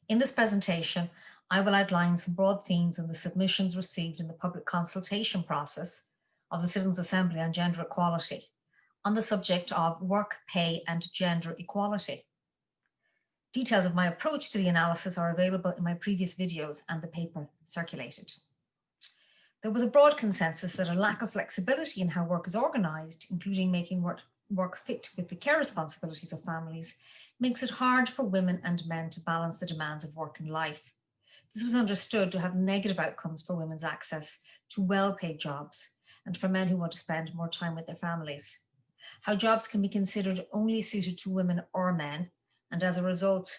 In this presentation, I will outline some broad themes in the submissions received in the public consultation process of the Citizens' Assembly on Gender Equality on the subject of work, pay and gender equality. Details of my approach to the analysis are available in my previous videos and the paper circulated. There was a broad consensus that a lack of flexibility in how work is organised, including making work fit with the care responsibilities of families, makes it hard for women and men to balance the demands of work and life. This was understood to have negative outcomes for women's access to well-paid jobs and for men who want to spend more time with their families. How jobs can be considered only suited to women or men, and as a result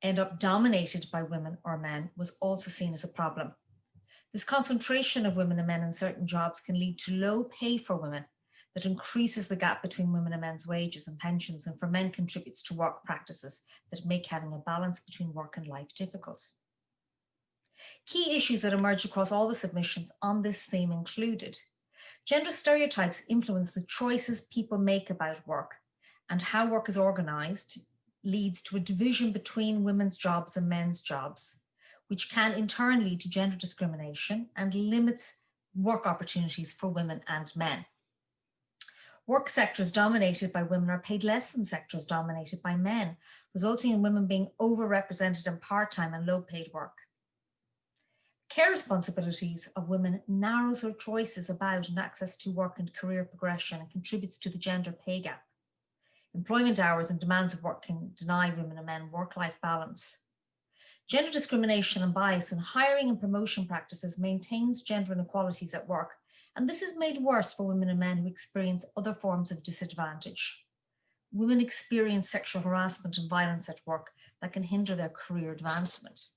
end up dominated by women or men, was also seen as a problem. This concentration of women and men in certain jobs can lead to low pay for women that increases the gap between women and men's wages and pensions, and for men contributes to work practices that make having a balance between work and life difficult. Key issues that emerged across all the submissions on this theme included: gender stereotypes influence the choices people make about work, and how work is organised leads to a division between women's jobs and men's jobs, which can in turn lead to gender discrimination and limits work opportunities for women and men. Work sectors dominated by women are paid less than sectors dominated by men, resulting in women being overrepresented in part-time and low-paid work. Care responsibilities of women narrows their choices about and access to work and career progression and contributes to the gender pay gap. Employment hours and demands of work can deny women and men work-life balance. Gender discrimination and bias in hiring and promotion practices maintains gender inequalities at work, and this is made worse for women and men who experience other forms of disadvantage. Women experience sexual harassment and violence at work that can hinder their career advancement.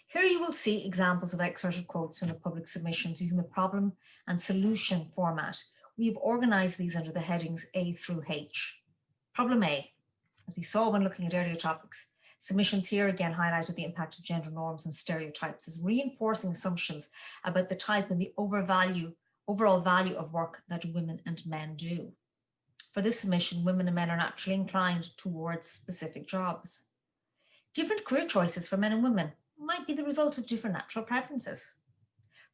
Here you will see examples of excerpted quotes from the public submissions using the problem and solution format. We have organised these under the headings A through H. Problem A. As we saw when looking at earlier topics, submissions here again highlighted the impact of gender norms and stereotypes as reinforcing assumptions about the type and the overall value of work that women and men do. For this submission, women and men are naturally inclined towards specific jobs. Different career choices for men and women might be the result of different natural preferences.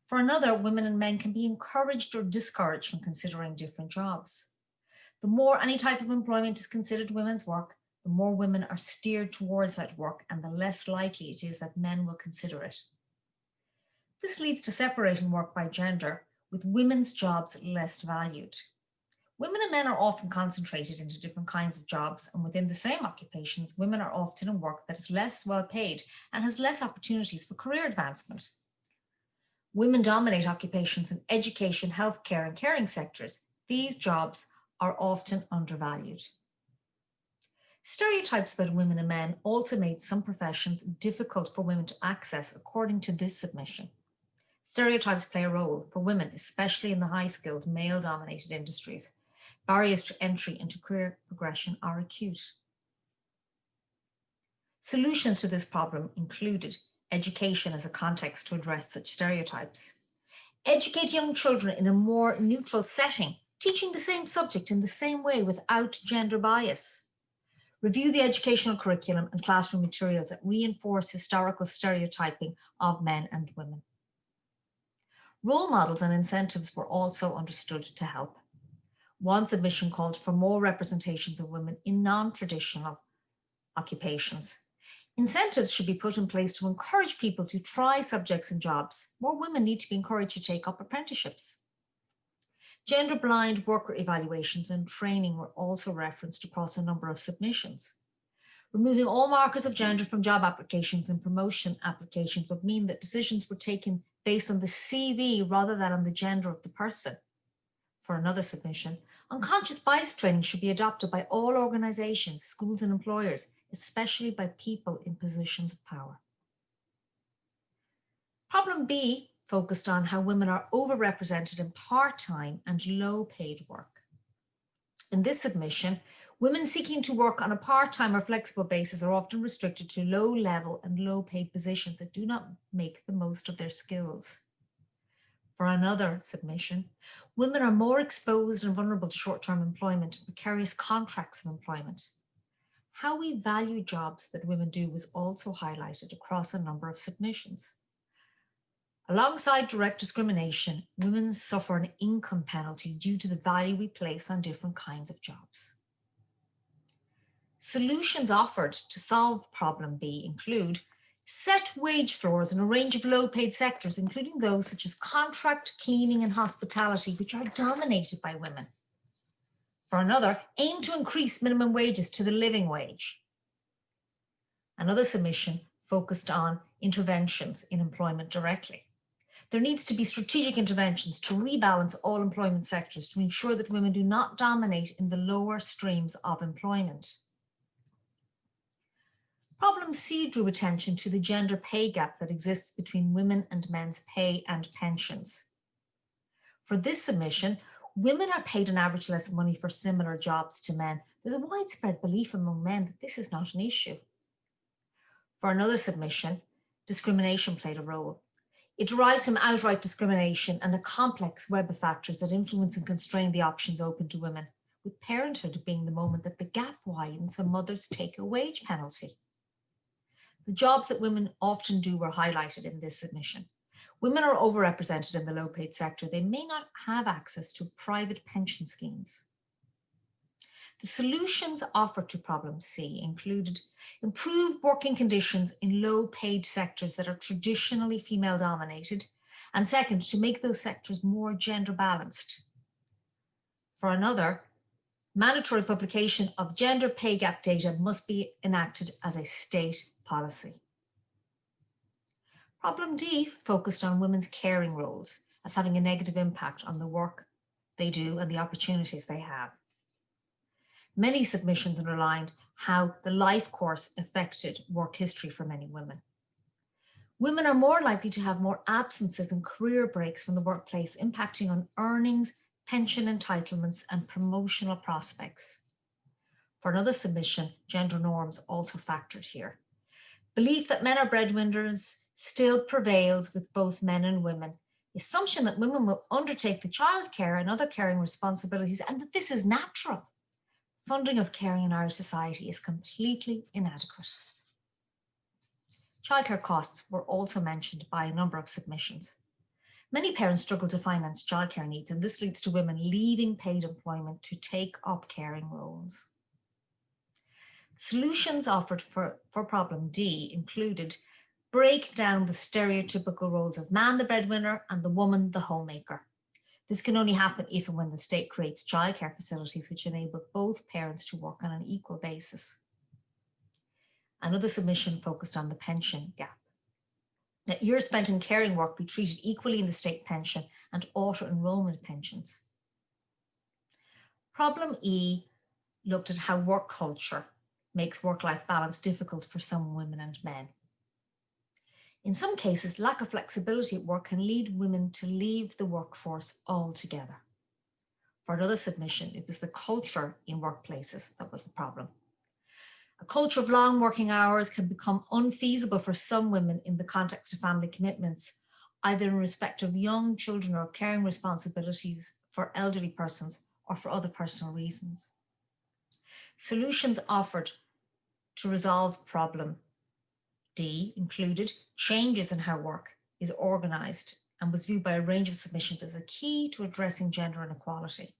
For another, women and men can be encouraged or discouraged from considering different jobs. The more any type of employment is considered women's work, the more women are steered towards that work and the less likely it is that men will consider it. This leads to separating work by gender, with women's jobs less valued. Women and men are often concentrated into different kinds of jobs, and within the same occupations, women are often in work that is less well paid and has less opportunities for career advancement. Women dominate occupations in education, healthcare and caring sectors. These jobs are often undervalued. Stereotypes about women and men also made some professions difficult for women to access, according to this submission. Stereotypes play a role for women, especially in the high-skilled, male-dominated industries. Barriers to entry into career progression are acute. Solutions to this problem included education as a context to address such stereotypes. Educate young children in a more neutral setting, teaching the same subject in the same way without gender bias. Review the educational curriculum and classroom materials that reinforce historical stereotyping of men and women. Role models and incentives were also understood to help. One submission called for more representations of women in non-traditional occupations. Incentives should be put in place to encourage people to try subjects and jobs. More women need to be encouraged to take up apprenticeships. Gender-blind worker evaluations and training were also referenced across a number of submissions. Removing all markers of gender from job applications and promotion applications would mean that decisions were taken based on the CV rather than on the gender of the person. For another submission, unconscious bias training should be adopted by all organisations, schools and employers, especially by people in positions of power. Problem B focused on how women are overrepresented in part-time and low-paid work. In this submission, women seeking to work on a part-time or flexible basis are often restricted to low-level and low-paid positions that do not make the most of their skills. For another submission, women are more exposed and vulnerable to short-term employment and precarious contracts of employment. How we value jobs that women do was also highlighted across a number of submissions. Alongside direct discrimination, women suffer an income penalty due to the value we place on different kinds of jobs. Solutions offered to solve problem B include set wage floors in a range of low-paid sectors, including those such as contract, cleaning and hospitality, which are dominated by women. For another, aim to increase minimum wages to the living wage. Another submission focused on interventions in employment directly. There needs to be strategic interventions to rebalance all employment sectors to ensure that women do not dominate in the lower streams of employment. Problem C drew attention to the gender pay gap that exists between women and men's pay and pensions. For this submission, women are paid on average less money for similar jobs to men. There's a widespread belief among men that this is not an issue. For another submission, discrimination played a role. It derives from outright discrimination and a complex web of factors that influence and constrain the options open to women, with parenthood being the moment that the gap widens when mothers take a wage penalty. The jobs that women often do were highlighted in this submission. Women are overrepresented in the low-paid sector. They may not have access to private pension schemes. The solutions offered to problem C included improved working conditions in low-paid sectors that are traditionally female-dominated, and second, to make those sectors more gender-balanced. For another, mandatory publication of gender pay gap data must be enacted as a state policy. Problem D focused on women's caring roles as having a negative impact on the work they do and the opportunities they have. Many submissions underlined how the life course affected work history for many women. Women are more likely to have more absences and career breaks from the workplace, impacting on earnings, pension entitlements, and promotional prospects. For another submission, gender norms also factored here. Belief that men are breadwinners still prevails with both men and women. The assumption that women will undertake the childcare and other caring responsibilities and that this is natural. Funding of caring in Irish society is completely inadequate. Childcare costs were also mentioned by a number of submissions. Many parents struggle to finance childcare needs, and this leads to women leaving paid employment to take up caring roles. Solutions offered for problem D included break down the stereotypical roles of man the breadwinner and the woman the homemaker. This can only happen if and when the state creates childcare facilities which enable both parents to work on an equal basis. Another submission focused on the pension gap. That years spent in caring work be treated equally in the state pension and auto-enrollment pensions. Problem E looked at how work culture makes work-life balance difficult for some women and men. In some cases, lack of flexibility at work can lead women to leave the workforce altogether. For another submission, it was the culture in workplaces that was the problem. A culture of long working hours can become unfeasible for some women in the context of family commitments, either in respect of young children or caring responsibilities for elderly persons or for other personal reasons. Solutions offered to resolve problem D included changes in how work is organised and was viewed by a range of submissions as a key to addressing gender inequality.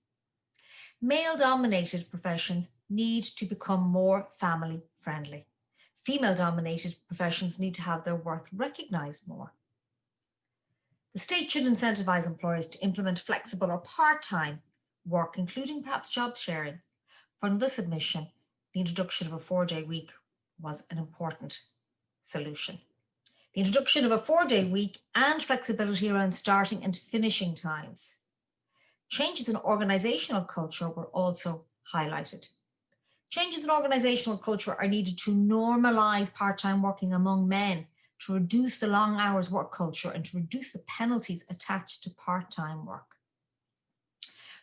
Male-dominated professions need to become more family-friendly. Female-dominated professions need to have their worth recognised more. The state should incentivise employers to implement flexible or part-time work, including perhaps job sharing. For another submission, the introduction of a 4-day week was an important solution. The introduction of a 4-day week and flexibility around starting and finishing times. Changes in organisational culture were also highlighted. Changes in organisational culture are needed to normalise part-time working among men, to reduce the long hours work culture and to reduce the penalties attached to part-time work.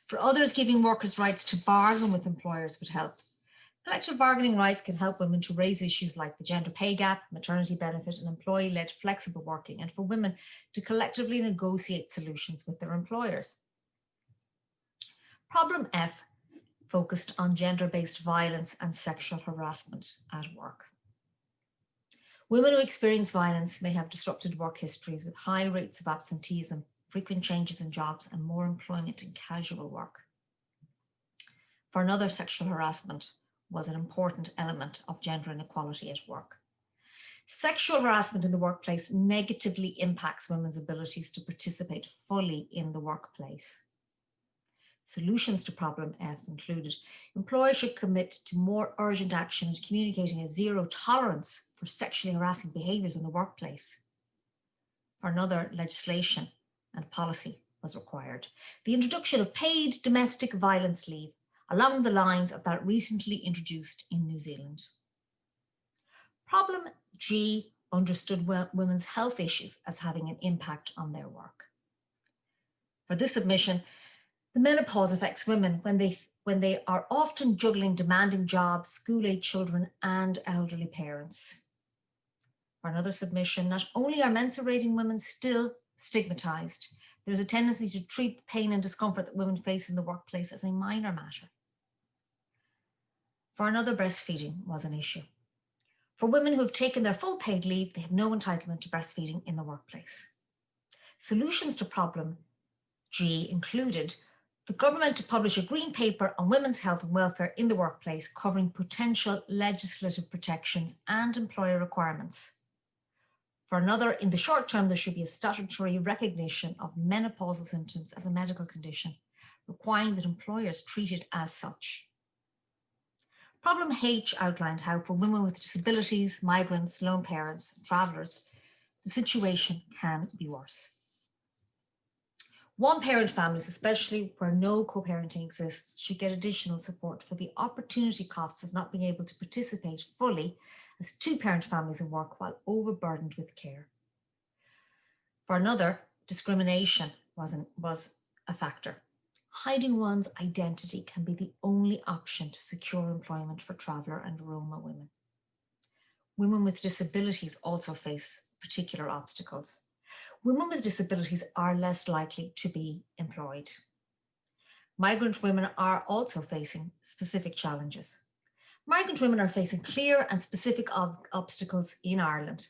For others, giving workers rights to bargain with employers would help. Collective bargaining rights can help women to raise issues like the gender pay gap, maternity benefit, and employee-led flexible working, and for women to collectively negotiate solutions with their employers. Problem F focused on gender-based violence and sexual harassment at work. Women who experience violence may have disrupted work histories with high rates of absenteeism, frequent changes in jobs, and more employment in casual work. For another, sexual harassment was an important element of gender inequality at work. Sexual harassment in the workplace negatively impacts women's abilities to participate fully in the workplace. Solutions to problem F included employers should commit to more urgent action and communicating a zero tolerance for sexually harassing behaviours in the workplace. For another, legislation and policy was required. The introduction of paid domestic violence leave along the lines of that recently introduced in New Zealand. Problem G understood women's health issues as having an impact on their work. For this submission, the menopause affects women when they are often juggling demanding jobs, school-age children, and elderly parents. For another submission, not only are menstruating women still stigmatized, there's a tendency to treat the pain and discomfort that women face in the workplace as a minor matter. For another, breastfeeding was an issue. For women who have taken their full paid leave, they have no entitlement to breastfeeding in the workplace. Solutions to problem G included the government to publish a green paper on women's health and welfare in the workplace, covering potential legislative protections and employer requirements. For another, in the short term, there should be a statutory recognition of menopausal symptoms as a medical condition, requiring that employers treat it as such. Problem H outlined how for women with disabilities, migrants, lone parents, and travellers, the situation can be worse. One-parent families, especially where no co-parenting exists, should get additional support for the opportunity costs of not being able to participate fully as two-parent families in work while overburdened with care. For another, discrimination was a factor. Hiding one's identity can be the only option to secure employment for traveller and Roma women. Women with disabilities also face particular obstacles. Women with disabilities are less likely to be employed. Migrant women are also facing specific challenges. Migrant women are facing clear and specific obstacles in Ireland.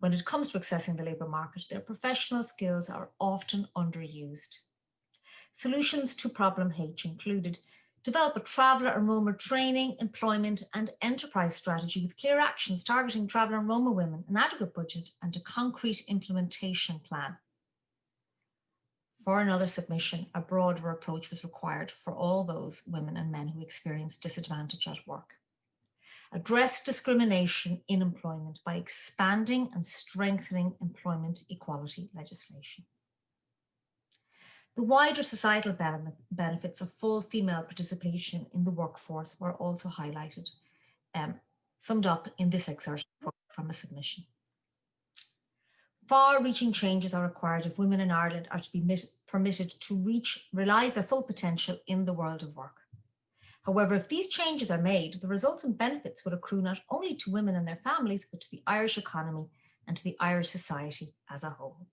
When it comes to accessing the labour market, their professional skills are often underused. Solutions to problem H included develop a traveller and Roma training, employment and enterprise strategy with clear actions targeting traveller and Roma women, an adequate budget and a concrete implementation plan. For another submission, a broader approach was required for all those women and men who experience disadvantage at work. Address discrimination in employment by expanding and strengthening employment equality legislation. The wider societal benefits of full female participation in the workforce were also highlighted, summed up in this excerpt from a submission. Far-reaching changes are required if women in Ireland are to be permitted to realise their full potential in the world of work. However, if these changes are made, the results and benefits would accrue not only to women and their families, but to the Irish economy and to the Irish society as a whole.